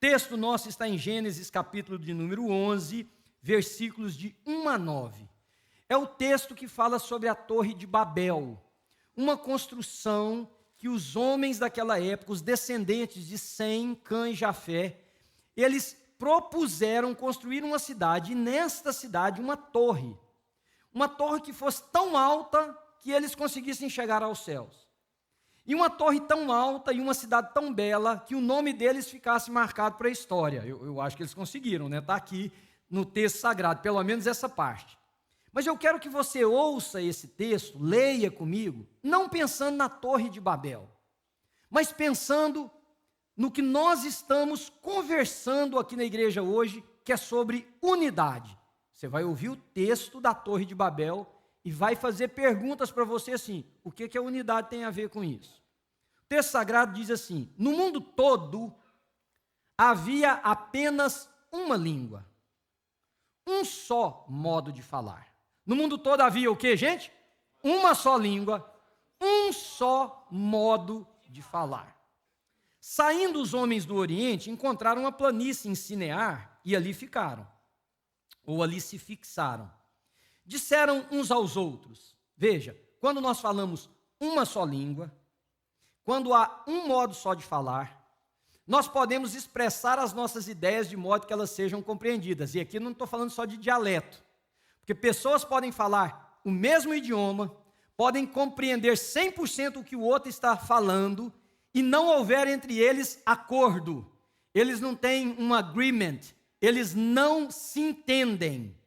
texto nosso está em Gênesis, capítulo de número 11, versículos de 1 a 9. É o texto que fala sobre a Torre de Babel, uma construção que os homens daquela época, os descendentes de Sem, Cã e Jafé, eles propuseram construir uma cidade, e nesta cidade uma torre que fosse tão alta que eles conseguissem chegar aos céus. E uma torre tão alta e uma cidade tão bela que o nome deles ficasse marcado para a história. Eu acho que eles conseguiram, né? Está aqui no texto sagrado, pelo menos essa parte. Mas eu quero que você ouça esse texto, leia comigo, não pensando na Torre de Babel, mas pensando no que nós estamos conversando aqui na igreja hoje, que é sobre unidade. Você vai ouvir o texto da Torre de Babel e vai fazer perguntas para você assim: o que a unidade tem a ver com isso? O texto sagrado diz assim: no mundo todo havia apenas uma língua, um só modo de falar. No mundo todo havia o que, gente? Uma só língua, um só modo de falar. Saindo os homens do Oriente, encontraram uma planície em Sinear e ali ficaram, ou ali se fixaram. Disseram uns aos outros, veja, quando nós falamos uma só língua, quando há um modo só de falar, nós podemos expressar as nossas ideias de modo que elas sejam compreendidas. E aqui não estou falando só de dialeto, porque pessoas podem falar o mesmo idioma, podem compreender 100% o que o outro está falando, e não houver entre eles acordo. Eles não têm um agreement, eles não se entendem.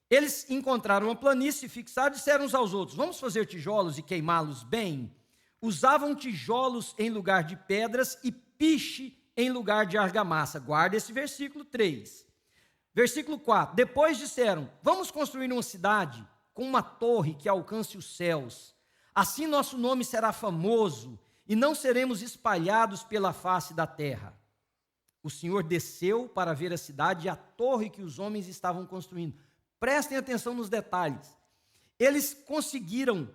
Eles encontraram uma planície, fixaram e disseram uns aos outros: vamos fazer tijolos e queimá-los bem? Usavam tijolos em lugar de pedras e piche em lugar de argamassa. Guarda esse versículo 3. Versículo 4. Depois disseram: vamos construir uma cidade com uma torre que alcance os céus. Assim nosso nome será famoso e não seremos espalhados pela face da terra. O Senhor desceu para ver a cidade e a torre que os homens estavam construindo. Prestem atenção nos detalhes. Eles conseguiram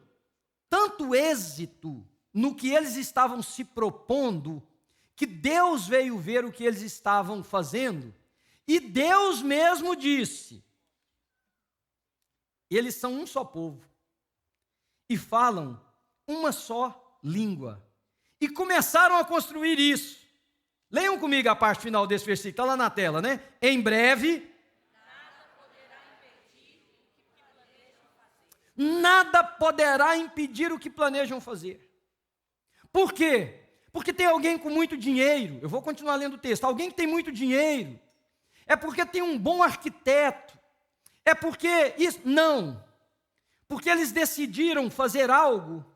tanto êxito no que eles estavam se propondo, que Deus veio ver o que eles estavam fazendo, e Deus mesmo disse: eles são um só povo, e falam uma só língua. E começaram a construir isso. Leiam comigo a parte final desse versículo, está lá na tela, né? Em breve, nada poderá impedir o que planejam fazer. Por quê? Porque tem alguém com muito dinheiro. Eu vou continuar lendo o texto. Alguém que tem muito dinheiro. É porque tem um bom arquiteto. É porque isso. Não. Porque eles decidiram fazer algo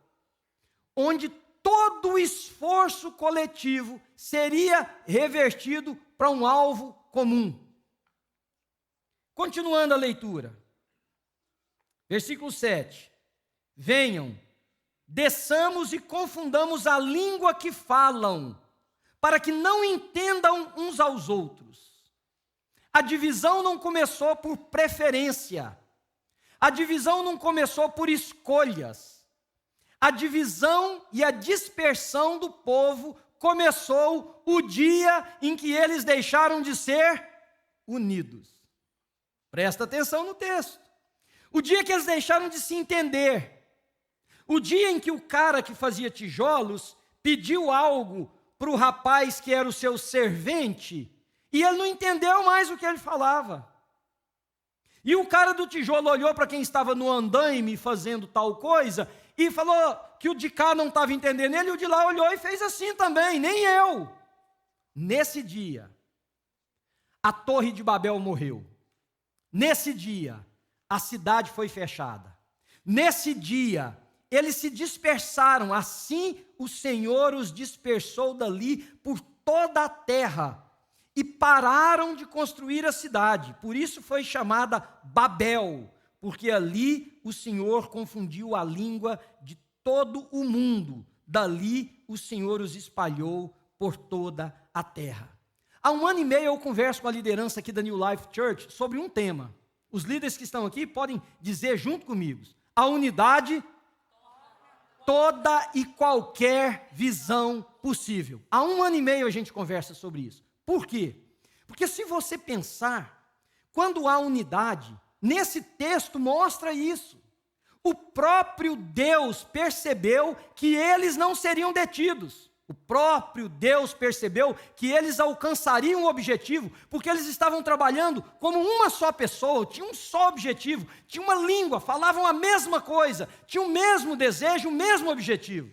onde todo o esforço coletivo seria revertido para um alvo comum. Continuando a leitura. Versículo 7. Venham, desçamos e confundamos a língua que falam, para que não entendam uns aos outros. A divisão não começou por preferência. A divisão não começou por escolhas. A divisão e a dispersão do povo começou o dia em que eles deixaram de ser unidos. Presta atenção no texto. O dia que eles deixaram de se entender. O dia em que o cara que fazia tijolos pediu algo para o rapaz que era o seu servente, e ele não entendeu mais o que ele falava. E o cara do tijolo olhou para quem estava no andaime fazendo tal coisa e falou que o de cá não estava entendendo ele, e o de lá olhou e fez assim também, nem eu. Nesse dia, a Torre de Babel morreu. Nesse dia, a cidade foi fechada. Nesse dia, eles se dispersaram, assim o Senhor os dispersou dali por toda a terra e pararam de construir a cidade. Por isso foi chamada Babel, porque ali o Senhor confundiu a língua de todo o mundo. Dali o Senhor os espalhou por toda a terra. Há 1 ano e meio eu converso com a liderança aqui da New Life Church sobre um tema. Os líderes que estão aqui podem dizer junto comigo: a unidade, toda e qualquer visão possível. Há 1 ano e meio a gente conversa sobre isso. Por quê? Porque se você pensar, quando há unidade, nesse texto mostra isso. O próprio Deus percebeu que eles não seriam detidos. O próprio Deus percebeu que eles alcançariam o objetivo, porque eles estavam trabalhando como uma só pessoa, tinham um só objetivo, tinham uma língua, falavam a mesma coisa, tinham o mesmo desejo, o mesmo objetivo.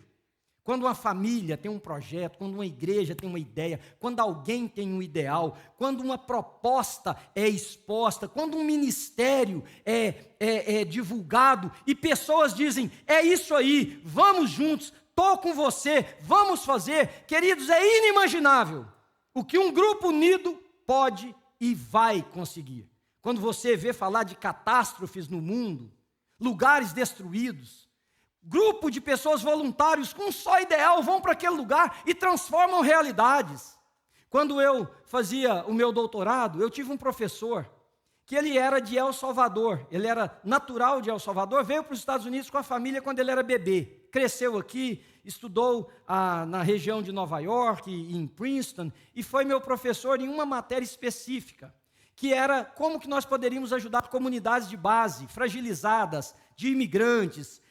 Quando uma família tem um projeto, quando uma igreja tem uma ideia, quando alguém tem um ideal, quando uma proposta é exposta, quando um ministério é divulgado e pessoas dizem, é isso aí, vamos juntos, estou com você, vamos fazer. Queridos, é inimaginável o que um grupo unido pode e vai conseguir. Quando você vê falar de catástrofes no mundo, lugares destruídos, grupo de pessoas voluntários com um só ideal vão para aquele lugar e transformam realidades. Quando eu fazia o meu doutorado, eu tive um professor que ele era de El Salvador, ele era natural de El Salvador, veio para os Estados Unidos com a família quando ele era bebê, cresceu aqui, estudou na região de Nova York, em Princeton, e foi meu professor em uma matéria específica, que era como que nós poderíamos ajudar comunidades de base, fragilizadas, de imigrantes,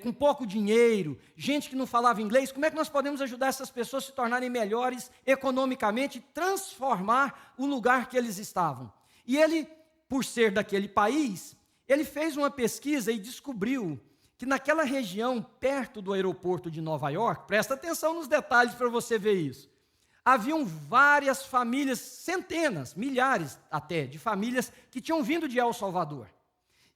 com pouco dinheiro, gente que não falava inglês, como é que nós podemos ajudar essas pessoas a se tornarem melhores economicamente e transformar o lugar que eles estavam? E ele, por ser daquele país, ele fez uma pesquisa e descobriu que naquela região, perto do aeroporto de Nova York, presta atenção nos detalhes para você ver isso, haviam várias famílias, centenas, milhares até, de famílias que tinham vindo de El Salvador.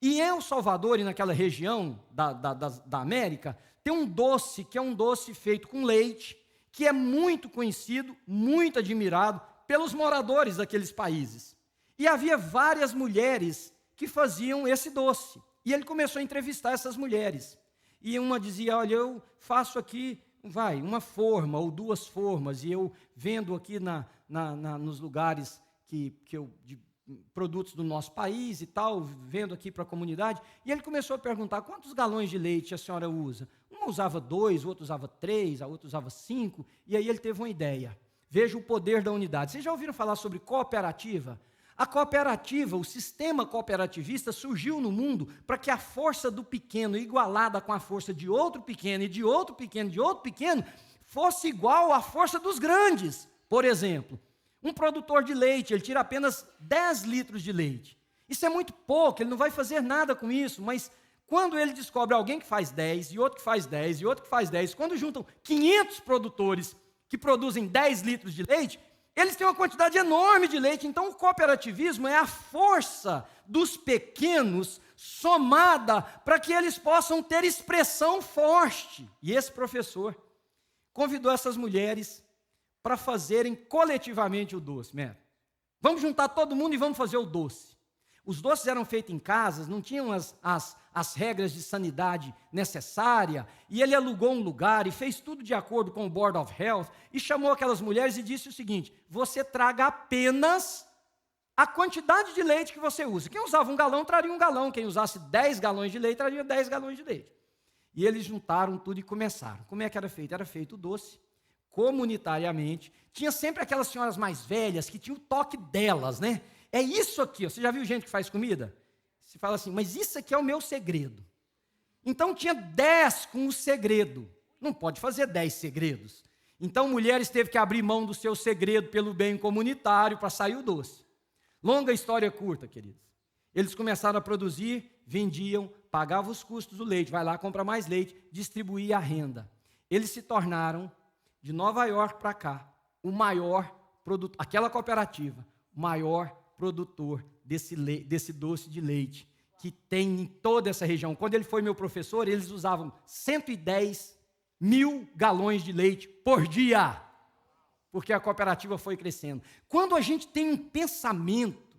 E em El Salvador, e naquela região da América, tem um doce, que é um doce feito com leite, que é muito conhecido, muito admirado pelos moradores daqueles países. E havia várias mulheres que faziam esse doce. E ele começou a entrevistar essas mulheres. E uma dizia, olha, eu faço aqui, uma forma ou duas formas, e eu vendo aqui nos lugares de produtos do nosso país e tal, vendo aqui para a comunidade, e ele começou a perguntar, quantos galões de leite a senhora usa? Uma usava 2, o outro usava 3, a outra usava 5, e aí ele teve uma ideia. Veja o poder da unidade. Vocês já ouviram falar sobre cooperativa? A cooperativa, o sistema cooperativista surgiu no mundo para que a força do pequeno, igualada com a força de outro pequeno, e de outro pequeno, de outro pequeno, fosse igual à força dos grandes. Por exemplo, um produtor de leite, ele tira apenas 10 litros de leite. Isso é muito pouco, ele não vai fazer nada com isso, mas quando ele descobre alguém que faz 10, e outro que faz 10, e outro que faz 10, quando juntam 500 produtores que produzem 10 litros de leite, eles têm uma quantidade enorme de leite. Então, o cooperativismo é a força dos pequenos somada para que eles possam ter expressão forte. E esse professor convidou essas mulheres para fazerem coletivamente o doce. Vamos juntar todo mundo e vamos fazer o doce. Os doces eram feitos em casas, não tinham as regras de sanidade necessária, e ele alugou um lugar e fez tudo de acordo com o Board of Health, e chamou aquelas mulheres e disse o seguinte, você traga apenas a quantidade de leite que você usa. Quem usava 1 galão, traria 1 galão, quem usasse 10 galões de leite, traria 10 galões de leite. E eles juntaram tudo e começaram. Como é que era feito? Era feito o doce, comunitariamente. Tinha sempre aquelas senhoras mais velhas que tinham o toque delas, né? É isso aqui, ó. Você já viu gente que faz comida? Você fala assim, mas isso aqui é o meu segredo. Então tinha 10 com o segredo. Não pode fazer 10 segredos. Então mulheres teve que abrir mão do seu segredo pelo bem comunitário para sair o doce. Longa história curta, queridos. Eles começaram a produzir, vendiam, pagavam os custos do leite, vai lá, compra mais leite, distribuía a renda. Eles se tornaram, de Nova York para cá, o maior produtor, aquela cooperativa, o maior produtor desse doce de leite que tem em toda essa região. Quando ele foi meu professor, eles usavam 110 mil galões de leite por dia, porque a cooperativa foi crescendo. Quando a gente tem um pensamento,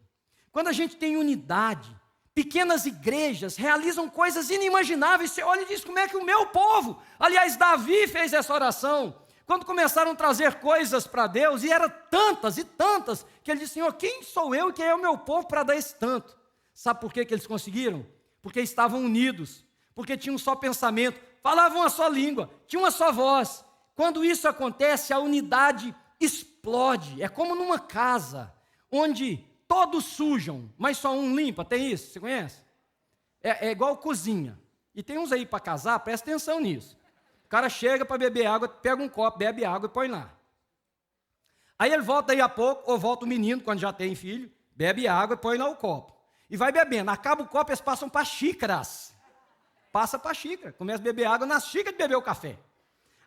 quando a gente tem unidade, pequenas igrejas realizam coisas inimagináveis. Você olha e diz, como é que o meu povo, aliás, Davi fez essa oração, quando começaram a trazer coisas para Deus, e eram tantas e tantas, que ele disse, Senhor, quem sou eu e quem é o meu povo para dar esse tanto? Sabe por que eles conseguiram? Porque estavam unidos, porque tinham um só pensamento, falavam a só língua, tinham uma só voz. Quando isso acontece, a unidade explode explode. É como numa casa onde todos sujam, mas só um limpa. Tem isso? Você conhece? É igual cozinha. E tem uns aí para casar, presta atenção nisso. O cara chega para beber água, pega um copo, bebe água e põe lá. Aí ele volta aí a pouco, ou volta o menino, quando já tem filho, bebe água e põe lá o copo. E vai bebendo. Acaba o copo, eles passam para xícaras. Passa para xícara. Começa a beber água na xícara de beber o café.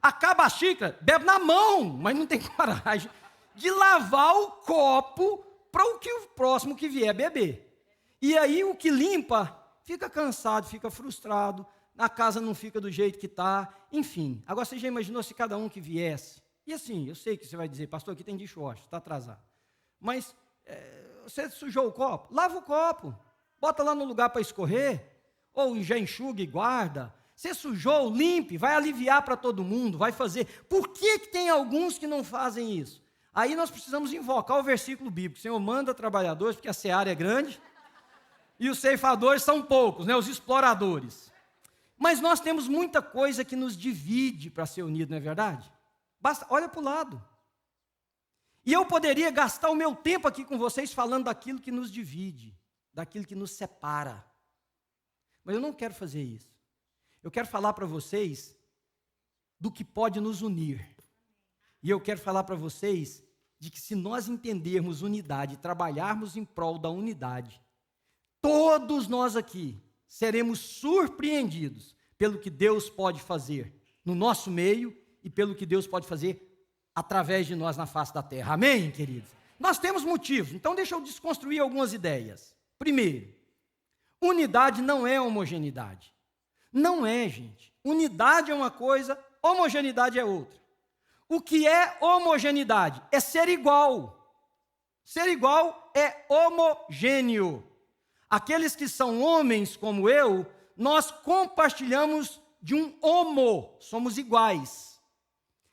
Acaba a xícara, bebe na mão, mas não tem coragem de lavar o copo para o próximo que vier beber. E aí o que limpa fica cansado, fica frustrado, a casa não fica do jeito que está, enfim. Agora você já imaginou se cada um que viesse, e assim, eu sei que você vai dizer, pastor, aqui tem dishwasher, está atrasado, mas você sujou o copo? Lava o copo, bota lá no lugar para escorrer, ou já enxuga e guarda. Você sujou, limpe, vai aliviar para todo mundo, vai fazer. Por que tem alguns que não fazem isso? Aí nós precisamos invocar o versículo bíblico. O Senhor manda trabalhadores, porque a seara é grande, e os ceifadores são poucos, né, os exploradores. Mas nós temos muita coisa que nos divide para ser unido, não é verdade? Basta, olha para o lado. E eu poderia gastar o meu tempo aqui com vocês falando daquilo que nos divide, daquilo que nos separa. Mas eu não quero fazer isso. Eu quero falar para vocês do que pode nos unir. E eu quero falar para vocês de que se nós entendermos unidade, trabalharmos em prol da unidade, todos nós aqui seremos surpreendidos pelo que Deus pode fazer no nosso meio e pelo que Deus pode fazer através de nós na face da terra. Amém, queridos? Nós temos motivos, então deixa eu desconstruir algumas ideias. Primeiro, unidade não é homogeneidade. Não é, gente. Unidade é uma coisa, homogeneidade é outra. O que é homogeneidade? É ser igual. Ser igual é homogêneo. Aqueles que são homens como eu, nós compartilhamos de um homo, somos iguais.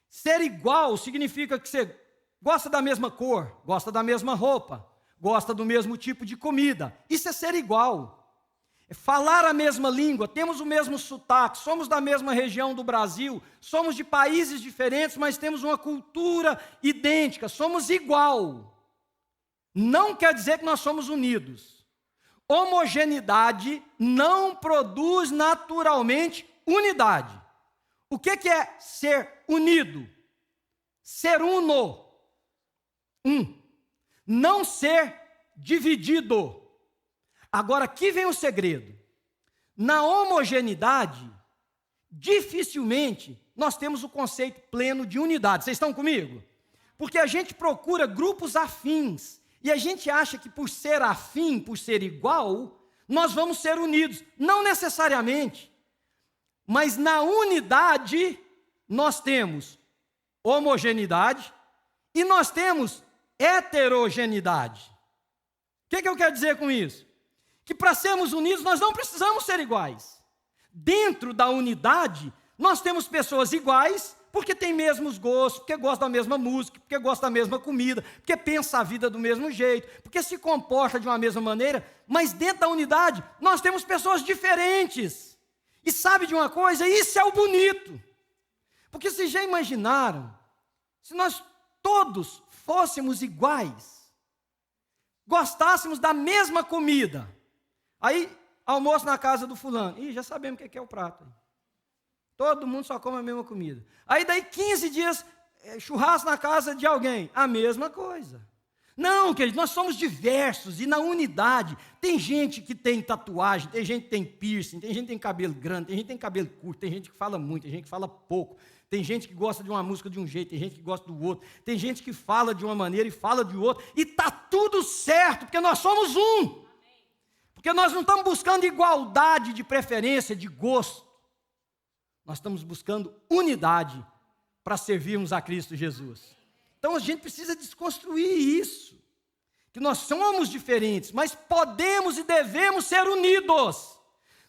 Ser igual significa que você gosta da mesma cor, gosta da mesma roupa, gosta do mesmo tipo de comida. Isso é ser igual. É falar a mesma língua, temos o mesmo sotaque, somos da mesma região do Brasil, somos de países diferentes, mas temos uma cultura idêntica, somos igual. Não quer dizer que nós somos unidos. Homogeneidade não produz naturalmente unidade. O que é ser unido? Ser uno. Não ser dividido. Agora, aqui vem o segredo. Na homogeneidade, dificilmente nós temos o conceito pleno de unidade. Vocês estão comigo? Porque a gente procura grupos afins. E a gente acha que por ser afim, por ser igual, nós vamos ser unidos. Não necessariamente. Mas na unidade, nós temos homogeneidade e nós temos heterogeneidade. O que eu quero dizer com isso? Que para sermos unidos, nós não precisamos ser iguais. Dentro da unidade, nós temos pessoas iguais, porque têm mesmos gostos, porque gostam da mesma música, porque gostam da mesma comida, porque pensa a vida do mesmo jeito, porque se comporta de uma mesma maneira, mas dentro da unidade, nós temos pessoas diferentes. E sabe de uma coisa? Isso é o bonito. Porque vocês já imaginaram, se nós todos fôssemos iguais, gostássemos da mesma comida, aí almoço na casa do fulano, já sabemos o que é o prato. Todo mundo só come a mesma comida. Aí daí 15 dias, churrasco na casa de alguém, a mesma coisa. Não, queridos, nós somos diversos e na unidade tem gente que tem tatuagem, tem gente que tem piercing, tem gente que tem cabelo grande, tem gente que tem cabelo curto, tem gente que fala muito, tem gente que fala pouco, tem gente que gosta de uma música de um jeito, tem gente que gosta do outro, tem gente que fala de uma maneira e fala de outra, e está tudo certo, porque nós somos um. Porque nós não estamos buscando igualdade de preferência, de gosto. Nós estamos buscando unidade para servirmos a Cristo Jesus. Então a gente precisa desconstruir isso. Que nós somos diferentes, mas podemos e devemos ser unidos.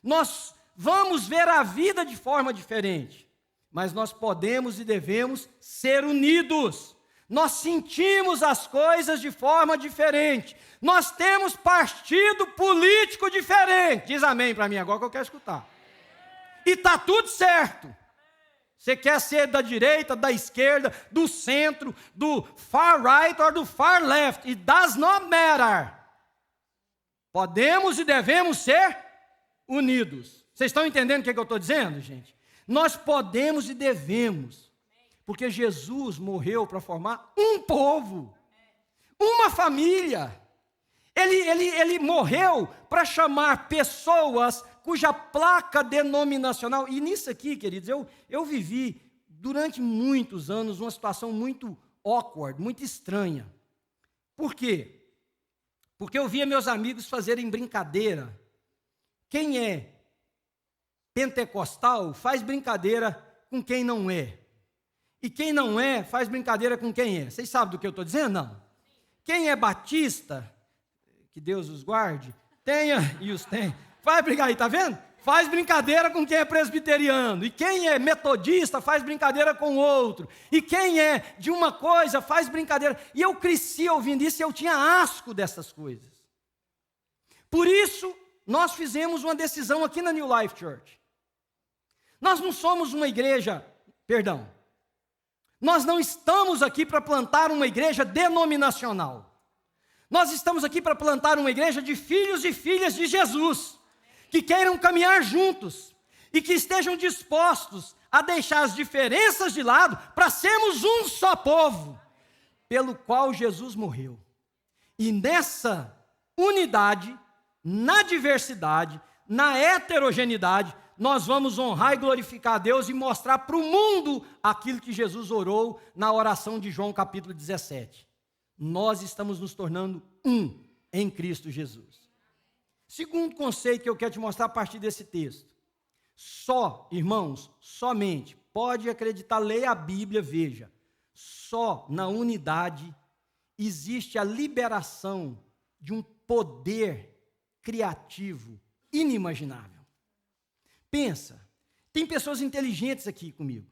Nós vamos ver a vida de forma diferente, mas nós podemos e devemos ser unidos. Nós sentimos as coisas de forma diferente. Nós temos partido político diferente. Diz amém para mim agora que eu quero escutar. E está tudo certo. Você quer ser da direita, da esquerda, do centro, do far right ou do far left. It does not matter. Podemos e devemos ser unidos. Vocês estão entendendo o que eu estou dizendo, gente? Nós podemos e devemos. Porque Jesus morreu para formar um povo, uma família. Ele morreu para chamar pessoas cuja placa denominacional... E nisso aqui, queridos, eu vivi durante muitos anos uma situação muito awkward, muito estranha. Por quê? Porque eu via meus amigos fazerem brincadeira. Quem é pentecostal faz brincadeira com quem não é. E quem não é faz brincadeira com quem é. Vocês sabem do que eu estou dizendo? Não. Quem é batista, que Deus os guarde, tenha e os tem. Faz brincadeira, está vendo? Faz brincadeira com quem é presbiteriano. E quem é metodista faz brincadeira com o outro. E quem é de uma coisa faz brincadeira. E eu cresci ouvindo isso e eu tinha asco dessas coisas. Por isso, nós fizemos uma decisão aqui na New Life Church. Nós não somos uma igreja, nós não estamos aqui para plantar uma igreja denominacional. Nós estamos aqui para plantar uma igreja de filhos e filhas de Jesus, que queiram caminhar juntos e que estejam dispostos a deixar as diferenças de lado para sermos um só povo, pelo qual Jesus morreu. E nessa unidade, na diversidade, na heterogeneidade, nós vamos honrar e glorificar a Deus e mostrar para o mundo aquilo que Jesus orou na oração de João capítulo 17. Nós estamos nos tornando um em Cristo Jesus. Segundo conceito que eu quero te mostrar a partir desse texto. Só, irmãos, somente, pode acreditar, leia a Bíblia, veja. Só na unidade existe a liberação de um poder criativo inimaginável. Pensa, tem pessoas inteligentes aqui comigo,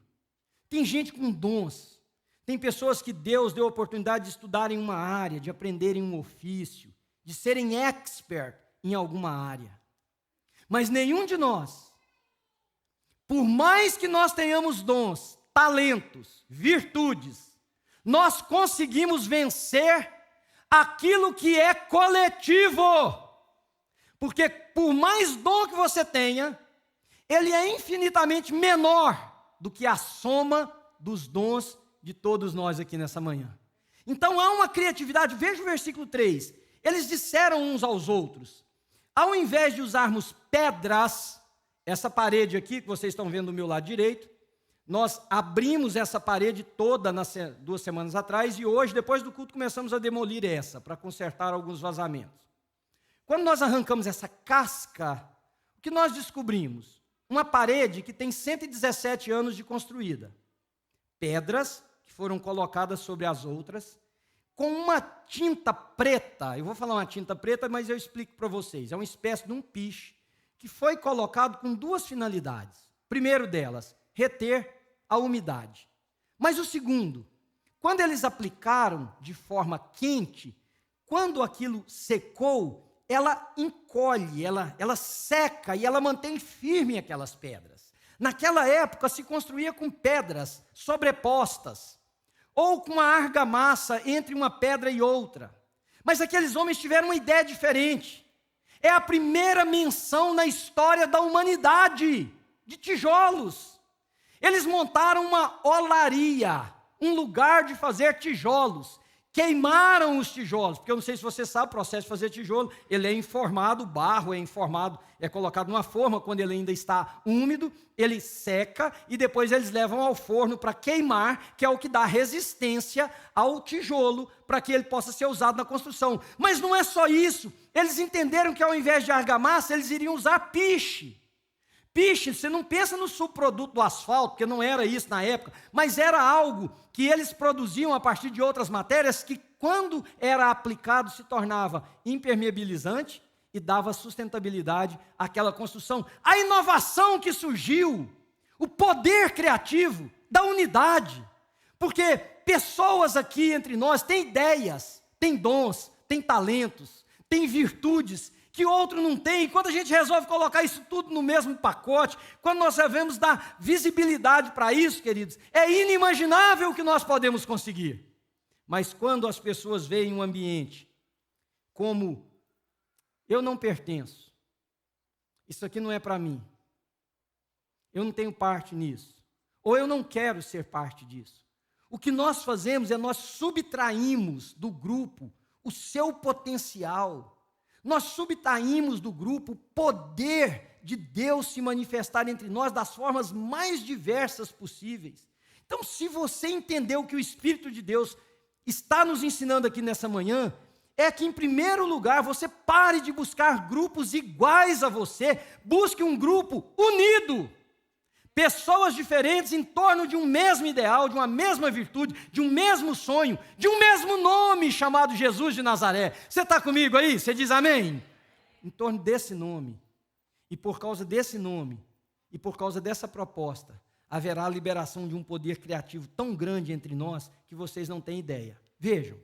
tem gente com dons, tem pessoas que Deus deu a oportunidade de estudarem uma área, de aprenderem um ofício, de serem expert em alguma área. Mas nenhum de nós, por mais que nós tenhamos dons, talentos, virtudes, nós conseguimos vencer aquilo que é coletivo. Porque por mais dom que você tenha, ele é infinitamente menor do que a soma dos dons de todos nós aqui nessa manhã. Então há uma criatividade. Veja o versículo 3. Eles disseram uns aos outros, ao invés de usarmos pedras, essa parede aqui que vocês estão vendo do meu lado direito, nós abrimos essa parede toda 2 semanas atrás e hoje, depois do culto, começamos a demolir essa, para consertar alguns vazamentos. Quando nós arrancamos essa casca, o que nós descobrimos? Uma parede que tem 117 anos de construída. Pedras que foram colocadas sobre as outras, com uma tinta preta. Eu vou falar uma tinta preta, mas eu explico para vocês. É uma espécie de um piche que foi colocado com 2 finalidades. Primeiro delas, reter a umidade. Mas o segundo, quando eles aplicaram de forma quente, quando aquilo secou, ela encolhe, ela seca e ela mantém firme aquelas pedras. Naquela época se construía com pedras sobrepostas, ou com uma argamassa entre uma pedra e outra. Mas aqueles homens tiveram uma ideia diferente. É a primeira menção na história da humanidade de tijolos. Eles montaram uma olaria, um lugar de fazer tijolos. Queimaram os tijolos, porque eu não sei se você sabe, o processo de fazer tijolo, ele é informado, o barro é informado, é colocado numa forma, quando ele ainda está úmido, ele seca e depois eles levam ao forno para queimar, que é o que dá resistência ao tijolo, para que ele possa ser usado na construção. Mas não é só isso, eles entenderam que ao invés de argamassa, eles iriam usar piche. Piche, você não pensa no subproduto do asfalto, porque não era isso na época, mas era algo que eles produziam a partir de outras matérias que, quando era aplicado, se tornava impermeabilizante e dava sustentabilidade àquela construção. A inovação que surgiu, o poder criativo da unidade, porque pessoas aqui entre nós têm ideias, têm dons, têm talentos, têm virtudes, que outro não tem, e quando a gente resolve colocar isso tudo no mesmo pacote, quando nós devemos dar visibilidade para isso, queridos, é inimaginável o que nós podemos conseguir. Mas quando as pessoas veem um ambiente como eu não pertenço, isso aqui não é para mim, eu não tenho parte nisso, ou eu não quero ser parte disso, o que nós fazemos é nós subtraímos do grupo o seu potencial, nós subtraímos do grupo o poder de Deus se manifestar entre nós das formas mais diversas possíveis. Então, se você entendeu o que o Espírito de Deus está nos ensinando aqui nessa manhã, é que, em primeiro lugar, você pare de buscar grupos iguais a você, busque um grupo unido. Pessoas diferentes em torno de um mesmo ideal, de uma mesma virtude, de um mesmo sonho, de um mesmo nome chamado Jesus de Nazaré. Você está comigo aí? Você diz amém? Em torno desse nome, e por causa desse nome, e por causa dessa proposta, haverá a liberação de um poder criativo tão grande entre nós que vocês não têm ideia. Vejam,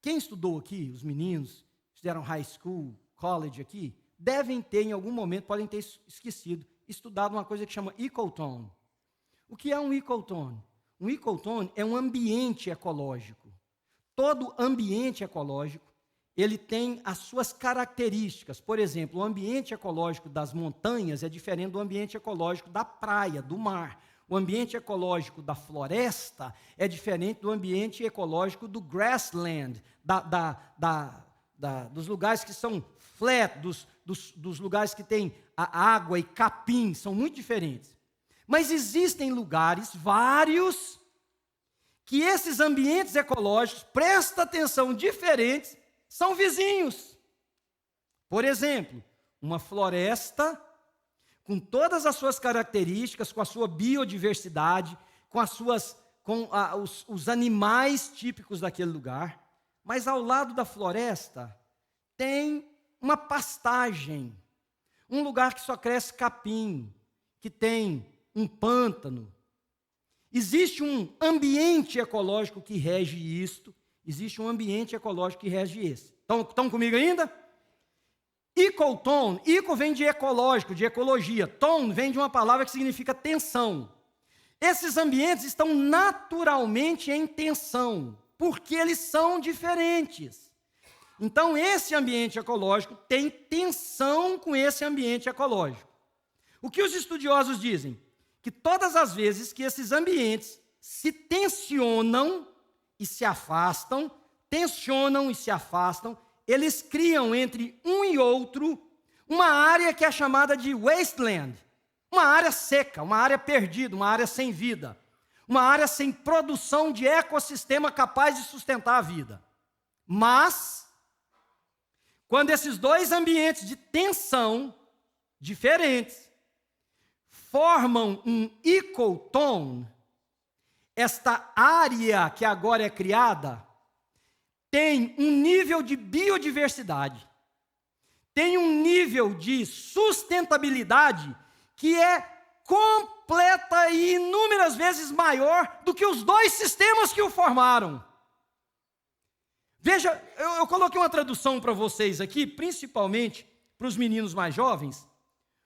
quem estudou aqui, os meninos, fizeram high school, college aqui, devem ter em algum momento, podem ter esquecido, estudado uma coisa que chama ecotone. O que é um ecotone? Um ecotone é um ambiente ecológico. Todo ambiente ecológico, ele tem as suas características. Por exemplo, o ambiente ecológico das montanhas é diferente do ambiente ecológico da praia, do mar. O ambiente ecológico da floresta é diferente do ambiente ecológico do grassland, dos lugares que são flat, dos lugares que tem a água e capim, são muito diferentes. Mas existem lugares, vários, que esses ambientes ecológicos, presta atenção, diferentes, são vizinhos. Por exemplo, uma floresta com todas as suas características, com a sua biodiversidade, os animais típicos daquele lugar, mas ao lado da floresta tem uma pastagem, um lugar que só cresce capim, que tem um pântano. Existe um ambiente ecológico que rege isto, existe um ambiente ecológico que rege esse. Estão comigo ainda? Ecotone, eco vem de ecológico, de ecologia. Tone vem de uma palavra que significa tensão. Esses ambientes estão naturalmente em tensão, porque eles são diferentes. Então, esse ambiente ecológico tem tensão com esse ambiente ecológico. O que os estudiosos dizem? Que todas as vezes que esses ambientes se tensionam e se afastam, tensionam e se afastam, eles criam entre um e outro uma área que é chamada de wasteland, uma área seca, uma área perdida, uma área sem vida, uma área sem produção de ecossistema capaz de sustentar a vida. Mas, quando esses dois ambientes de tensão diferentes formam um ecotone, esta área que agora é criada tem um nível de biodiversidade, tem um nível de sustentabilidade que é completa e inúmeras vezes maior do que os dois sistemas que o formaram. Veja, eu coloquei uma tradução para vocês aqui, principalmente para os meninos mais jovens.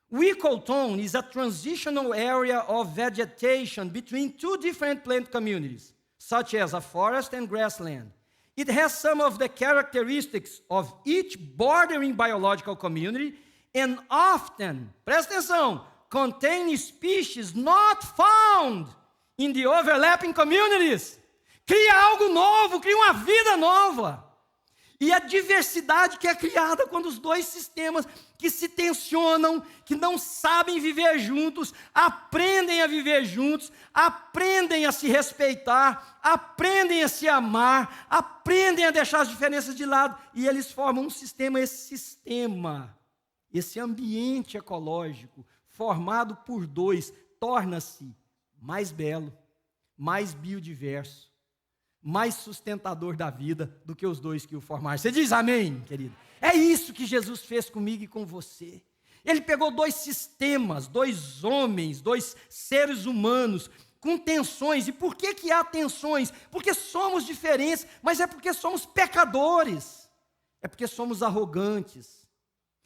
O ecotone is a transitional area of vegetation between two different plant communities, such as a forest and grassland. It has some of the characteristics of each bordering biological community and often, presta atenção, contain species not found in the overlapping communities. Cria algo novo, cria uma vida nova. E a diversidade que é criada quando os dois sistemas que se tensionam, que não sabem viver juntos, aprendem a viver juntos, aprendem a se respeitar, aprendem a se amar, aprendem a deixar as diferenças de lado, e eles formam um sistema, esse ambiente ecológico, formado por dois, torna-se mais belo, mais biodiverso, mais sustentador da vida do que os dois que o formaram. Você diz amém, querido? É isso que Jesus fez comigo e com você. Ele pegou dois sistemas, dois homens, dois seres humanos, com tensões. E por que há tensões? Porque somos diferentes, mas é porque somos pecadores. É porque somos arrogantes.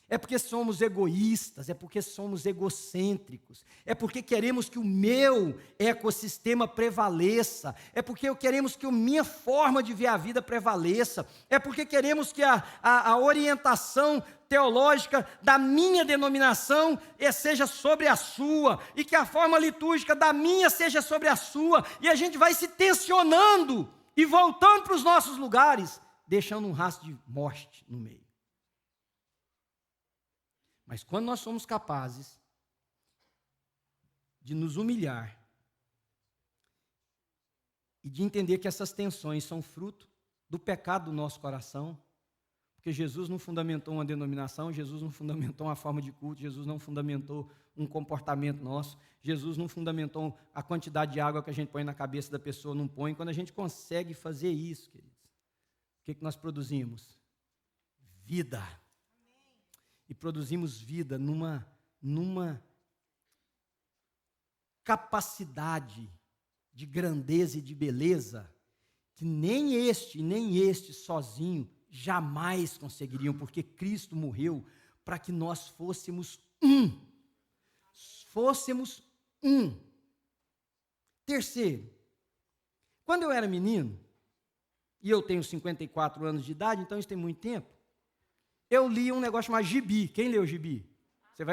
É porque somos egoístas, é porque somos egocêntricos, é porque queremos que o meu ecossistema prevaleça, é porque queremos que a minha forma de ver a vida prevaleça, é porque queremos que a orientação teológica da minha denominação seja sobre a sua, e que a forma litúrgica da minha seja sobre a sua, e a gente vai se tensionando e voltando para os nossos lugares, deixando um rastro de morte no meio. Mas quando nós somos capazes de nos humilhar e de entender que essas tensões são fruto do pecado do nosso coração, porque Jesus não fundamentou uma denominação, Jesus não fundamentou uma forma de culto, Jesus não fundamentou um comportamento nosso, Jesus não fundamentou a quantidade de água que a gente põe na cabeça da pessoa, não põe. Quando a gente consegue fazer isso, queridos, o que nós produzimos? Vida. E produzimos vida numa capacidade de grandeza e de beleza que nem este sozinho jamais conseguiriam, porque Cristo morreu para que nós fôssemos um. Fôssemos um. Terceiro, quando eu era menino, e eu tenho 54 anos de idade, então isso tem muito tempo, eu li um negócio chamado gibi. Quem leu gibi? Você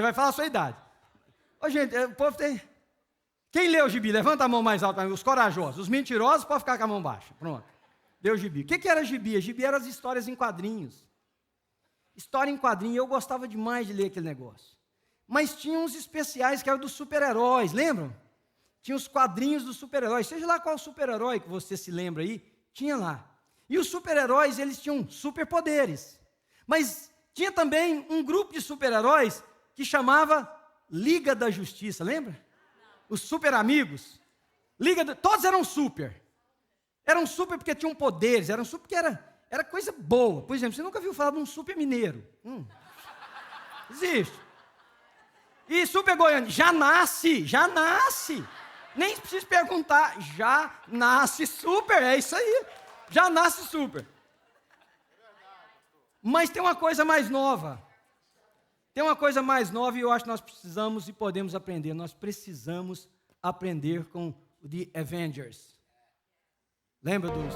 vai falar a sua idade. Ô, gente, o povo tem... Quem leu gibi? Levanta a mão mais alta. Os corajosos. Os mentirosos podem ficar com a mão baixa. Pronto. Deu gibi. O que era gibi? Gibi eram as histórias em quadrinhos. História em quadrinho. Eu gostava demais de ler aquele negócio. Mas tinha uns especiais que eram dos super-heróis. Lembram? Tinha os quadrinhos dos super-heróis. Seja lá qual super-herói que você se lembra aí, tinha lá. E os super-heróis, eles tinham superpoderes. Mas tinha também um grupo de super-heróis que chamava Liga da Justiça, lembra? Os super-amigos. Todos eram super. Eram super porque tinham poderes, eram super porque era coisa boa. Por exemplo, você nunca viu falar de um super mineiro? Existe. E super goiano, já nasce. Nem precisa perguntar, já nasce super, é isso aí. Já nasce super. Mas tem uma coisa mais nova. Tem uma coisa mais nova e eu acho que nós precisamos e podemos aprender. Nós precisamos aprender com The Avengers. Lembra dos...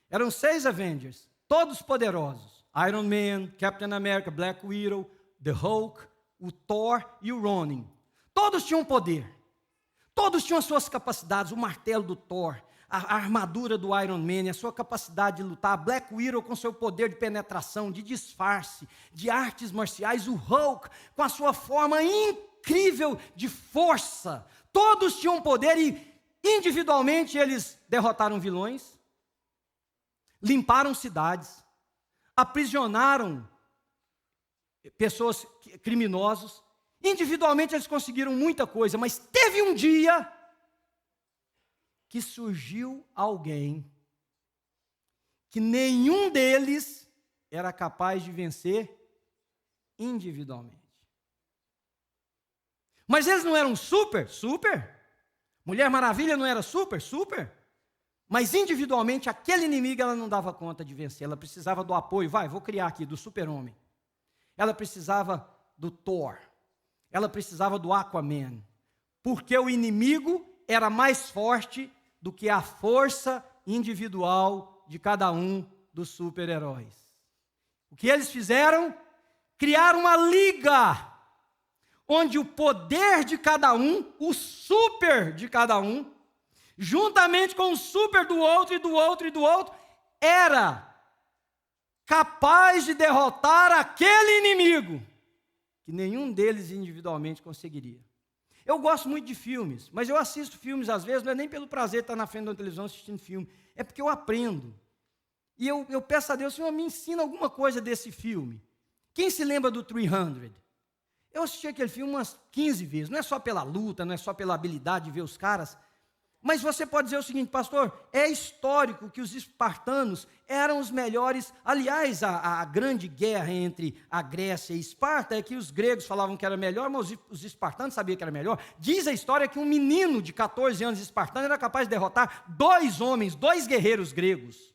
Eram 6 Avengers, todos poderosos. Iron Man, Captain America, Black Widow, The Hulk, o Thor e o Ronin. Todos tinham poder. Todos tinham as suas capacidades. O martelo do Thor, a armadura do Iron Man, a sua capacidade de lutar. A Black Widow com seu poder de penetração, de disfarce, de artes marciais. O Hulk com a sua forma incrível de força. Todos tinham poder e individualmente eles derrotaram vilões. Limparam cidades, aprisionaram pessoas, criminosos. Individualmente eles conseguiram muita coisa, mas teve um dia que surgiu alguém que nenhum deles era capaz de vencer individualmente. Mas eles não eram super. Mulher Maravilha não era super. Mas individualmente, aquele inimigo ela não dava conta de vencer. Ela precisava do apoio, vou criar aqui, do super-homem. Ela precisava do Thor. Ela precisava do Aquaman. Porque o inimigo era mais forte do que a força individual de cada um dos super-heróis. O que eles fizeram? Criaram uma liga, onde o poder de cada um, o super de cada um, juntamente com o super do outro e do outro e do outro, era capaz de derrotar aquele inimigo que nenhum deles individualmente conseguiria. Eu gosto muito de filmes, mas eu assisto filmes às vezes, não é nem pelo prazer de estar na frente da televisão assistindo filme, é porque eu aprendo. E eu peço a Deus, Senhor, me ensina alguma coisa desse filme. Quem se lembra do 300? Eu assisti aquele filme umas 15 vezes, não é só pela luta, não é só pela habilidade de ver os caras, Mas você pode dizer o seguinte, pastor, é histórico que os espartanos eram os melhores. Aliás, a grande guerra entre a Grécia e Esparta é que os gregos falavam que era melhor, mas os espartanos sabiam que era melhor. Diz a história que um menino de 14 anos espartano era capaz de derrotar 2 homens, 2 guerreiros gregos.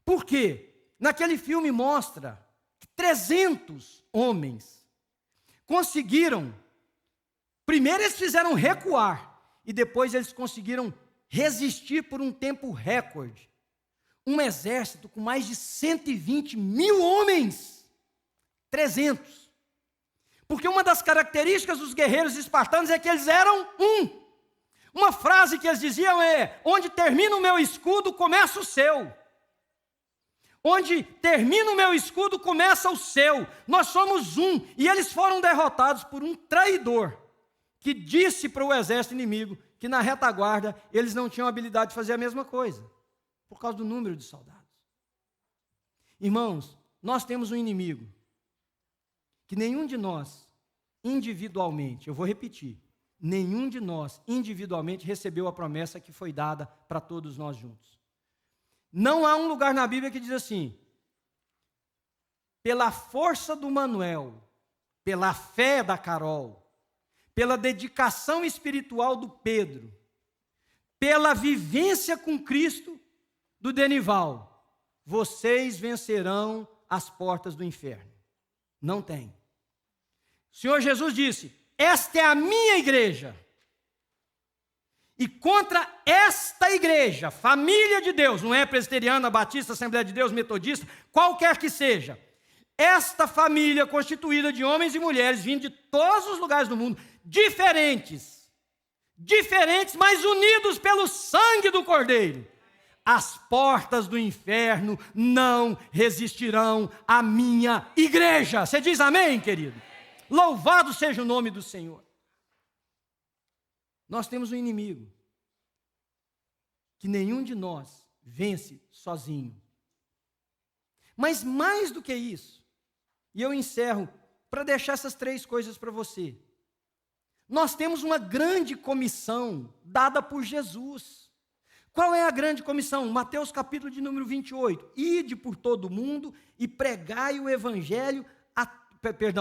Por quê? Naquele filme mostra que 300 homens conseguiram. Primeiro eles fizeram recuar. E depois eles conseguiram resistir por um tempo recorde. Um exército com mais de 120 mil homens. 300. Porque uma das características dos guerreiros espartanos é que eles eram um. Uma frase que eles diziam é: onde termina o meu escudo, começa o seu. Onde termina o meu escudo, começa o seu. Nós somos um. E eles foram derrotados por um traidor, que disse para o exército inimigo que na retaguarda eles não tinham habilidade de fazer a mesma coisa, por causa do número de soldados. Irmãos, nós temos um inimigo que nenhum de nós, individualmente, eu vou repetir, nenhum de nós, individualmente, recebeu a promessa que foi dada para todos nós juntos. Não há um lugar na Bíblia que diz assim: pela força do Manuel, pela fé da Carol, pela dedicação espiritual do Pedro, pela vivência com Cristo do Denival, vocês vencerão as portas do inferno. Não tem. O Senhor Jesus disse: esta é a minha igreja. E contra esta igreja, família de Deus, não é presbiteriana, batista, Assembleia de Deus, metodista, qualquer que seja, esta família constituída de homens e mulheres vindo de todos os lugares do mundo, diferentes, mas unidos pelo sangue do Cordeiro, as portas do inferno não resistirão à minha igreja. Você diz amém, querido? Louvado seja o nome do Senhor. Nós temos um inimigo que nenhum de nós vence sozinho. Mas mais do que isso, e eu encerro para deixar essas 3 coisas para você. Nós temos uma grande comissão dada por Jesus. Qual é a grande comissão? Mateus capítulo de número 28. Ide por todo o mundo e pregai o evangelho,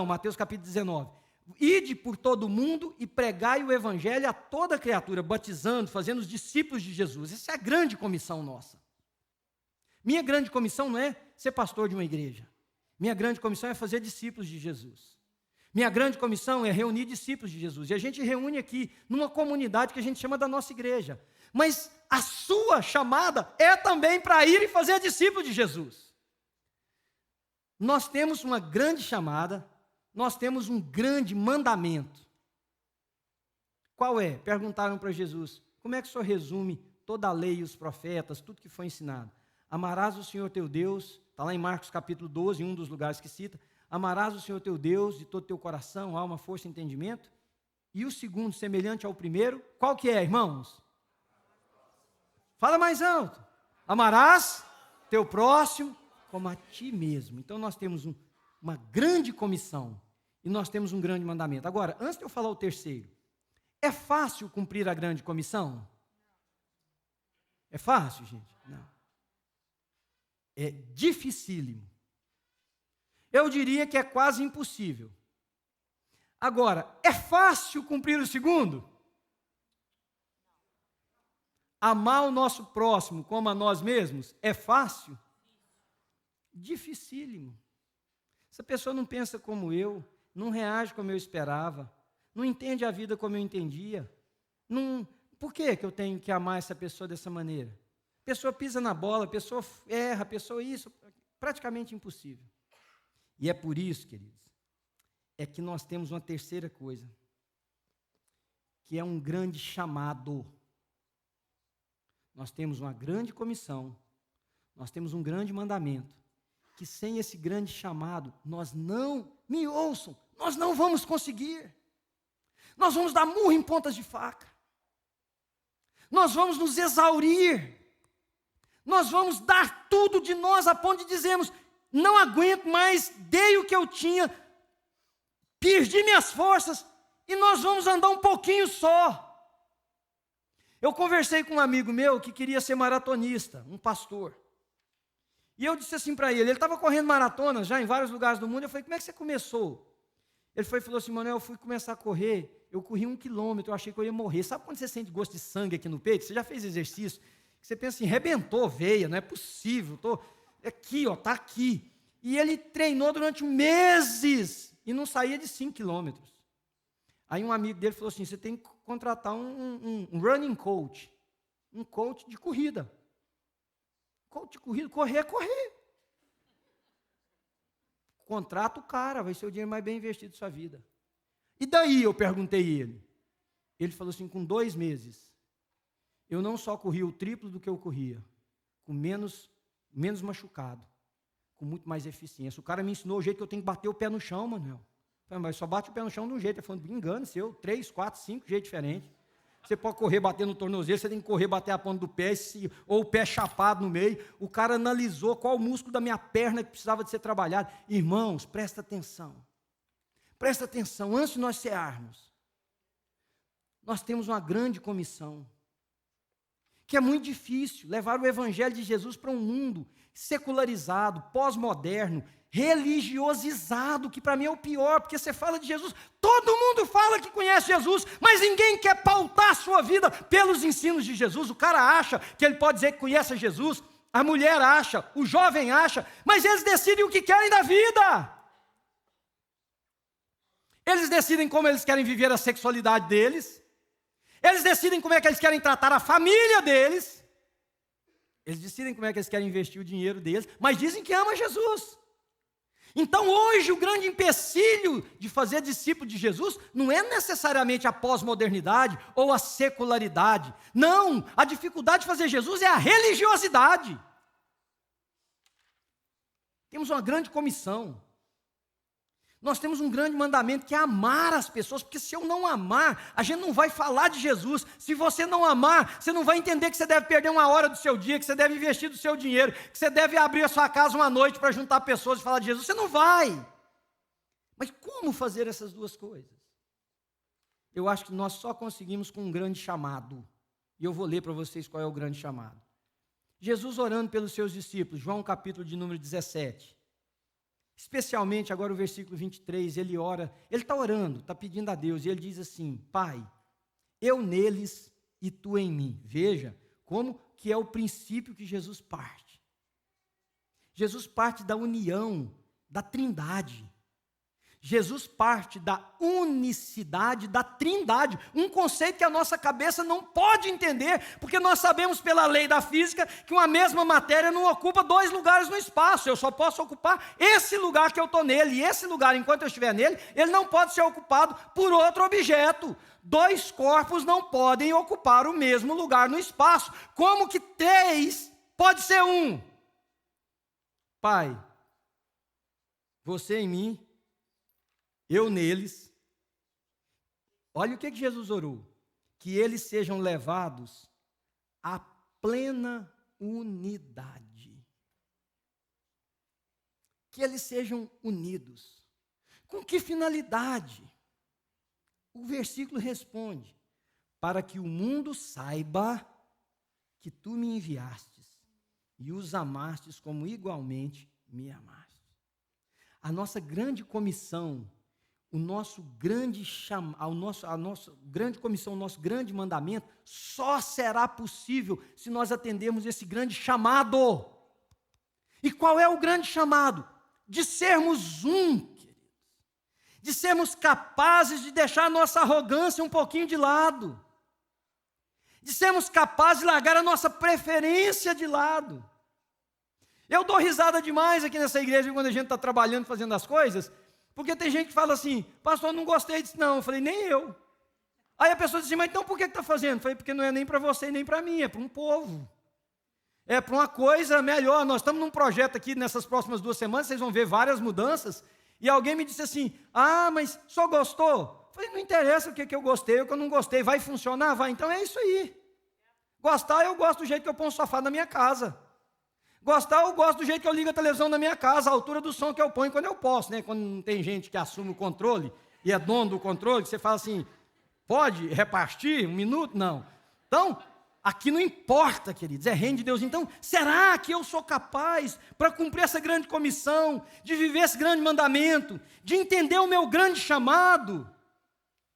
Mateus capítulo 19. Ide por todo o mundo e pregai o evangelho a toda criatura, batizando, fazendo os discípulos de Jesus. Essa é a grande comissão nossa. Minha grande comissão não é ser pastor de uma igreja. Minha grande comissão é fazer discípulos de Jesus. Minha grande comissão é reunir discípulos de Jesus. E a gente reúne aqui numa comunidade que a gente chama da nossa igreja. Mas a sua chamada é também para ir e fazer discípulos de Jesus. Nós temos uma grande chamada, nós temos um grande mandamento. Qual é? Perguntaram para Jesus: como é que o Senhor resume toda a lei e os profetas, tudo que foi ensinado? Amarás o Senhor teu Deus, está lá em Marcos capítulo 12, um dos lugares que cita, amarás o Senhor teu Deus de todo o teu coração, alma, força e entendimento. E o segundo, semelhante ao primeiro, qual que é, irmãos? Fala mais alto. Amarás teu próximo como a ti mesmo. Então nós temos uma grande comissão e nós temos um grande mandamento. Agora, antes de eu falar o terceiro, é fácil cumprir a grande comissão? É fácil, gente? Não. É dificílimo. Eu diria que é quase impossível. Agora, é fácil cumprir o segundo? Amar o nosso próximo como a nós mesmos é fácil? Dificílimo. Essa pessoa não pensa como eu, não reage como eu esperava, não entende a vida como eu entendia. Por que eu tenho que amar essa pessoa dessa maneira? A pessoa pisa na bola, a pessoa erra, a pessoa isso, praticamente impossível. E é por isso, queridos, é que nós temos uma terceira coisa, que é um grande chamado. Nós temos uma grande comissão, nós temos um grande mandamento, que sem esse grande chamado, nós não, me ouçam, nós não vamos conseguir. Nós vamos dar murro em pontas de faca. Nós vamos nos exaurir. Nós vamos dar tudo de nós a ponto de dizermos: não aguento mais, dei o que eu tinha, perdi minhas forças, e nós vamos andar um pouquinho só. Eu conversei com um amigo meu que queria ser maratonista, um pastor. E eu disse assim para ele estava correndo maratonas já em vários lugares do mundo. Eu falei, como é que você começou? Ele falou assim, Manuel, eu fui começar a correr, eu corri 1 quilômetro, eu achei que eu ia morrer. Sabe quando você sente gosto de sangue aqui no peito? Você já fez exercício? Você pensa assim, rebentou veia, não é possível, aqui, está aqui. E ele treinou durante meses e não saía de 5 quilômetros. Aí um amigo dele falou assim, você tem que contratar um running coach, um coach de corrida. Coach de corrida, correr é correr. Contrata o cara, vai ser o dinheiro mais bem investido da sua vida. E daí, eu perguntei ele. Ele falou assim, com 2 meses, eu não só corri o triplo do que eu corria, com menos machucado, com muito mais eficiência. O cara me ensinou o jeito que eu tenho que bater o pé no chão, Manuel. Eu falei, mas só bate o pé no chão de um jeito. Ele falou, engano seu, 3, 4, 5 jeitos diferentes. Você pode correr, bater no tornozelo, você tem que correr, bater a ponta do pé, ou o pé chapado no meio. O cara analisou qual o músculo da minha perna que precisava de ser trabalhado. Irmãos, presta atenção. Presta atenção, antes de nós cearmos, nós temos uma grande comissão, que é muito difícil, levar o evangelho de Jesus para um mundo secularizado, pós-moderno, religiosizado, que para mim é o pior, porque você fala de Jesus, todo mundo fala que conhece Jesus, mas ninguém quer pautar a sua vida pelos ensinos de Jesus. O cara acha que ele pode dizer que conhece Jesus, a mulher acha, o jovem acha, mas eles decidem o que querem da vida. Eles decidem como eles querem viver a sexualidade deles, eles decidem como é que eles querem tratar a família deles, eles decidem como é que eles querem investir o dinheiro deles, mas dizem que ama Jesus. Então hoje o grande empecilho de fazer discípulo de Jesus não é necessariamente a pós-modernidade ou a secularidade. Não, a dificuldade de fazer Jesus é a religiosidade. Temos uma grande comissão. Nós temos um grande mandamento que é amar as pessoas, porque se eu não amar, a gente não vai falar de Jesus. Se você não amar, você não vai entender que você deve perder 1 hora do seu dia, que você deve investir do seu dinheiro, que você deve abrir a sua casa uma noite para juntar pessoas e falar de Jesus. Você não vai. Mas como fazer essas duas coisas? Eu acho que nós só conseguimos com um grande chamado. E eu vou ler para vocês qual é o grande chamado. Jesus orando pelos seus discípulos, João capítulo de número 17. Especialmente agora o versículo 23, ele ora, ele está orando, está pedindo a Deus, e ele diz assim, Pai, eu neles e tu em mim. Veja como que é o princípio que Jesus parte. Jesus parte da união, da trindade. Jesus parte da unicidade, da trindade, um conceito que a nossa cabeça não pode entender, porque nós sabemos pela lei da física que uma mesma matéria não ocupa 2 lugares no espaço. Eu só posso ocupar esse lugar que eu estou nele, e esse lugar, enquanto eu estiver nele, ele não pode ser ocupado por outro objeto. 2 corpos não podem ocupar o mesmo lugar no espaço. Como que 3 pode ser 1? Pai, você em mim, eu neles. Olha o que Jesus orou. Que eles sejam levados à plena unidade. Que eles sejam unidos. Com que finalidade? O versículo responde: para que o mundo saiba que tu me enviastes e os amastes como igualmente me amaste. A nossa grande comissão, a nossa grande comissão, o nosso grande mandamento, só será possível se nós atendermos esse grande chamado. E qual é o grande chamado? De sermos um, queridos. De sermos capazes de deixar a nossa arrogância um pouquinho de lado. De sermos capazes de largar a nossa preferência de lado. Eu dou risada demais aqui nessa igreja quando a gente está trabalhando, fazendo as coisas, porque tem gente que fala assim, pastor, não gostei disso não. Eu falei, nem eu. Aí a pessoa diz assim, mas então por que está fazendo? Eu falei, porque não é nem para você e nem para mim, é para um povo. É para uma coisa melhor. Nós estamos num projeto aqui nessas próximas 2 semanas, vocês vão ver várias mudanças, e alguém me disse assim, mas só gostou? Eu falei, não interessa o que eu gostei, o que eu não gostei, vai funcionar? Vai, então é isso aí. Gostar, eu gosto do jeito que eu ponho o sofá na minha casa. Gostar, eu gosto do jeito que eu ligo a televisão na minha casa, a altura do som que eu ponho quando eu posso, né? Quando não tem gente que assume o controle e é dono do controle, você fala assim, pode repartir 1 minuto? Não. Então, Aqui não importa, queridos, é reino de Deus. Então, será que eu sou capaz, para cumprir essa grande comissão, de viver esse grande mandamento, de entender o meu grande chamado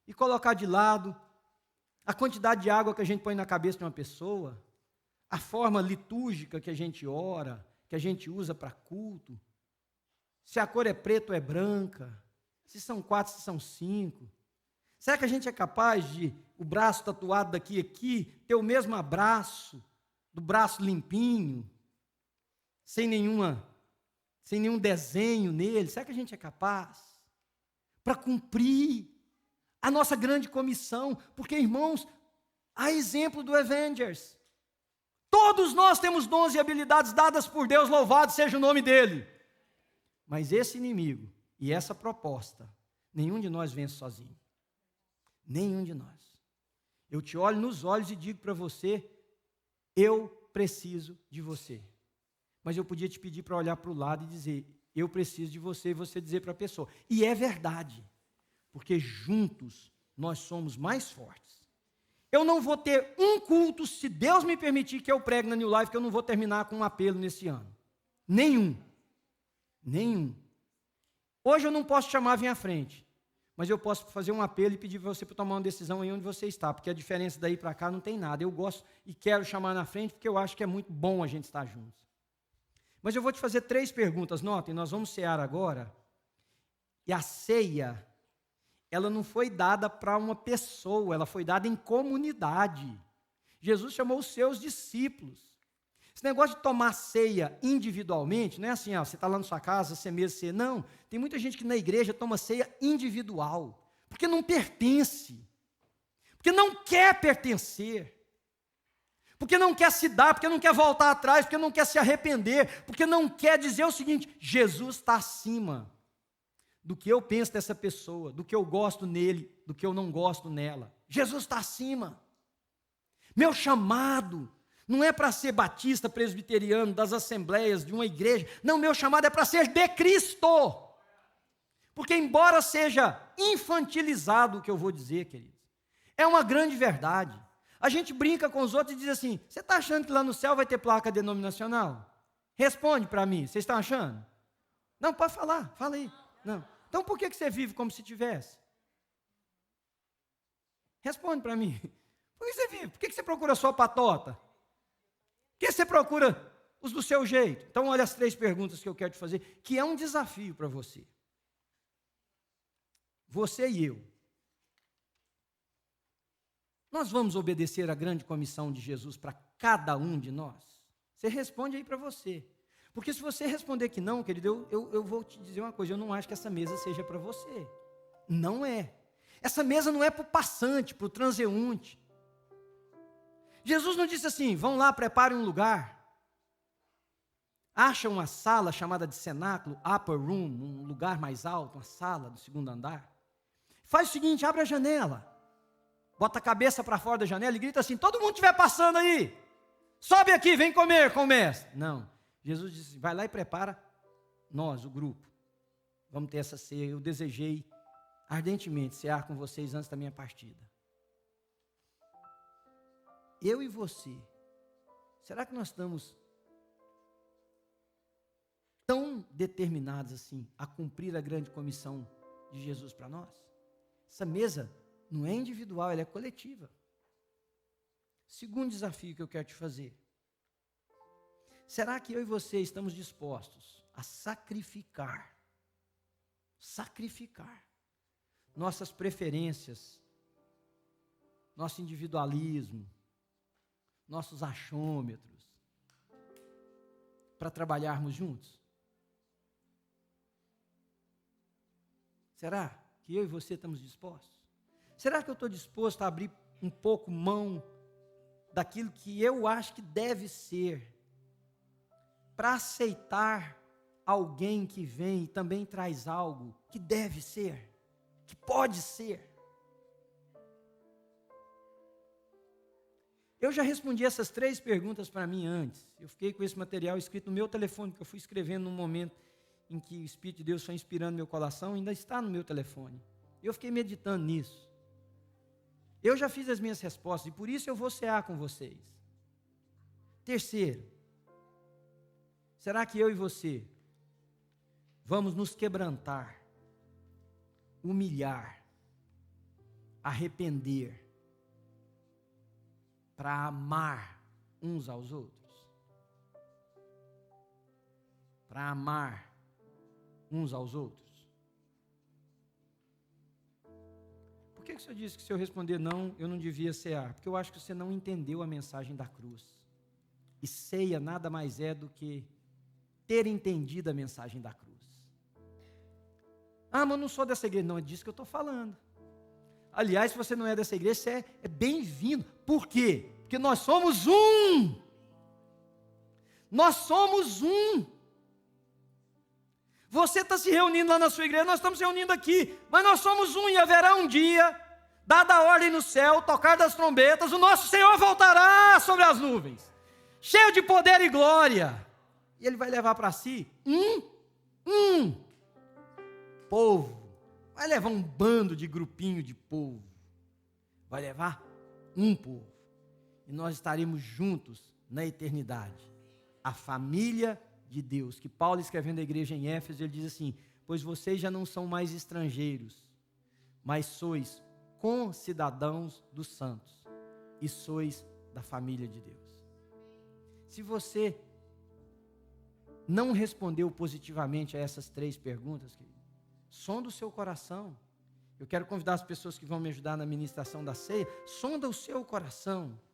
e colocar de lado a quantidade de água que a gente põe na cabeça de uma pessoa, a forma litúrgica que a gente ora, que a gente usa para culto, se a cor é preta ou é branca, se são 4, se são 5. Será que a gente é capaz de, o braço tatuado daqui a aqui, ter o mesmo abraço, do braço limpinho, sem nenhum desenho nele? Será que a gente é capaz? Para cumprir a nossa grande comissão? Porque, irmãos, há exemplo do Avengers. Todos nós temos dons e habilidades dadas por Deus, louvado seja o nome dele. Mas esse inimigo e essa proposta, nenhum de nós vence sozinho. Nenhum de nós. Eu te olho nos olhos e digo para você, eu preciso de você. Mas eu podia te pedir para olhar para o lado e dizer, eu preciso de você, e você dizer para a pessoa. E é verdade, porque juntos nós somos mais fortes. Eu não vou ter um culto, se Deus me permitir que eu pregue na New Life, que eu não vou terminar com um apelo nesse ano. Nenhum. Hoje eu não posso chamar vir à frente. Mas eu posso fazer um apelo e pedir para você para tomar uma decisão aí onde você está, porque a diferença daí para cá não tem nada. Eu gosto e quero chamar na frente, porque eu acho que é muito bom a gente estar juntos. Mas eu vou te fazer 3 perguntas, notem, nós vamos cear agora, e a ceia, ela não foi dada para uma pessoa, ela foi dada em comunidade. Jesus chamou os seus discípulos. Esse negócio de tomar ceia individualmente, não é assim, você está lá na sua casa, você mesmo ceia. Não, tem muita gente que na igreja toma ceia individual, porque não pertence, porque não quer pertencer, porque não quer se dar, porque não quer voltar atrás, porque não quer se arrepender, porque não quer dizer o seguinte, Jesus está acima do que eu penso dessa pessoa, do que eu gosto nele, do que eu não gosto nela. Jesus está acima. Meu chamado não é para ser batista, presbiteriano, das assembleias, de uma igreja. Não, meu chamado é para ser de Cristo. Porque embora seja infantilizado o que eu vou dizer, queridos, é uma grande verdade. A gente brinca com os outros e diz assim, você está achando que lá no céu vai ter placa denominacional? Responde para mim, vocês estão achando? Não, pode falar, fala aí. Não. Então por que você vive como se tivesse? Responde para mim. Por que você vive? Por que você procura só patota? Por que você procura os do seu jeito? Então, olha as 3 perguntas que eu quero te fazer, que é um desafio para você. Você e eu. Nós vamos obedecer à grande comissão de Jesus para cada um de nós? Você responde aí para você. Porque se você responder que não, querido, eu vou te dizer uma coisa, eu não acho que essa mesa seja para você. Não é. Essa mesa não é para o passante, para o transeunte. Jesus não disse assim, vão lá, preparem um lugar. Acha uma sala chamada de cenáculo, upper room, um lugar mais alto, uma sala do 2º andar. Faz o seguinte, abre a janela. Bota a cabeça para fora da janela e grita assim, todo mundo estiver passando aí, sobe aqui, vem comer com o mestre. Não, Jesus disse, vai lá e prepara nós, o grupo. Vamos ter essa ceia, eu desejei ardentemente cear com vocês antes da minha partida. Eu e você, será que nós estamos tão determinados assim a cumprir a grande comissão de Jesus para nós? Essa mesa não é individual, ela é coletiva. Segundo desafio que eu quero te fazer. Será que eu e você estamos dispostos a sacrificar nossas preferências, nosso individualismo, nossos achômetros, para trabalharmos juntos? Será que eu e você estamos dispostos? Será que eu estou disposto a abrir um pouco mão daquilo que eu acho que deve ser, para aceitar alguém que vem e também traz algo que deve ser, que pode ser? Eu já respondi essas 3 perguntas para mim antes. Eu fiquei com esse material escrito no meu telefone, que eu fui escrevendo num momento em que o Espírito de Deus foi inspirando meu coração, ainda está no meu telefone. Eu fiquei meditando nisso. Eu já fiz as minhas respostas e por isso eu vou cear com vocês. Terceiro, será que eu e você vamos nos quebrantar, humilhar, arrepender, para amar uns aos outros? Para amar uns aos outros? Por que o senhor disse que se eu responder não, eu não devia cear? Porque eu acho que você não entendeu a mensagem da cruz. E ceia nada mais é do que ter entendido a mensagem da cruz. Ah, mas eu não sou dessa igreja. Não, é disso que eu estou falando. Aliás, se você não é dessa igreja, você é bem-vindo. Por quê? Porque nós somos um. Nós somos um. Você está se reunindo lá na sua igreja, nós estamos se reunindo aqui, mas nós somos um e haverá um dia, dada a ordem no céu, tocar das trombetas, o nosso Senhor voltará sobre as nuvens, cheio de poder e glória, e Ele vai levar para si um povo, vai levar um bando de grupinho de povo, vai levar um povo, e nós estaremos juntos na eternidade, a família de Deus, que Paulo, escrevendo à igreja em Éfeso, ele diz assim: pois vocês já não são mais estrangeiros, mas sois concidadãos dos santos, e sois da família de Deus. Se você não respondeu positivamente a essas 3 perguntas, querido, sonda o seu coração. Eu quero convidar as pessoas que vão me ajudar na ministração da ceia, sonda o seu coração.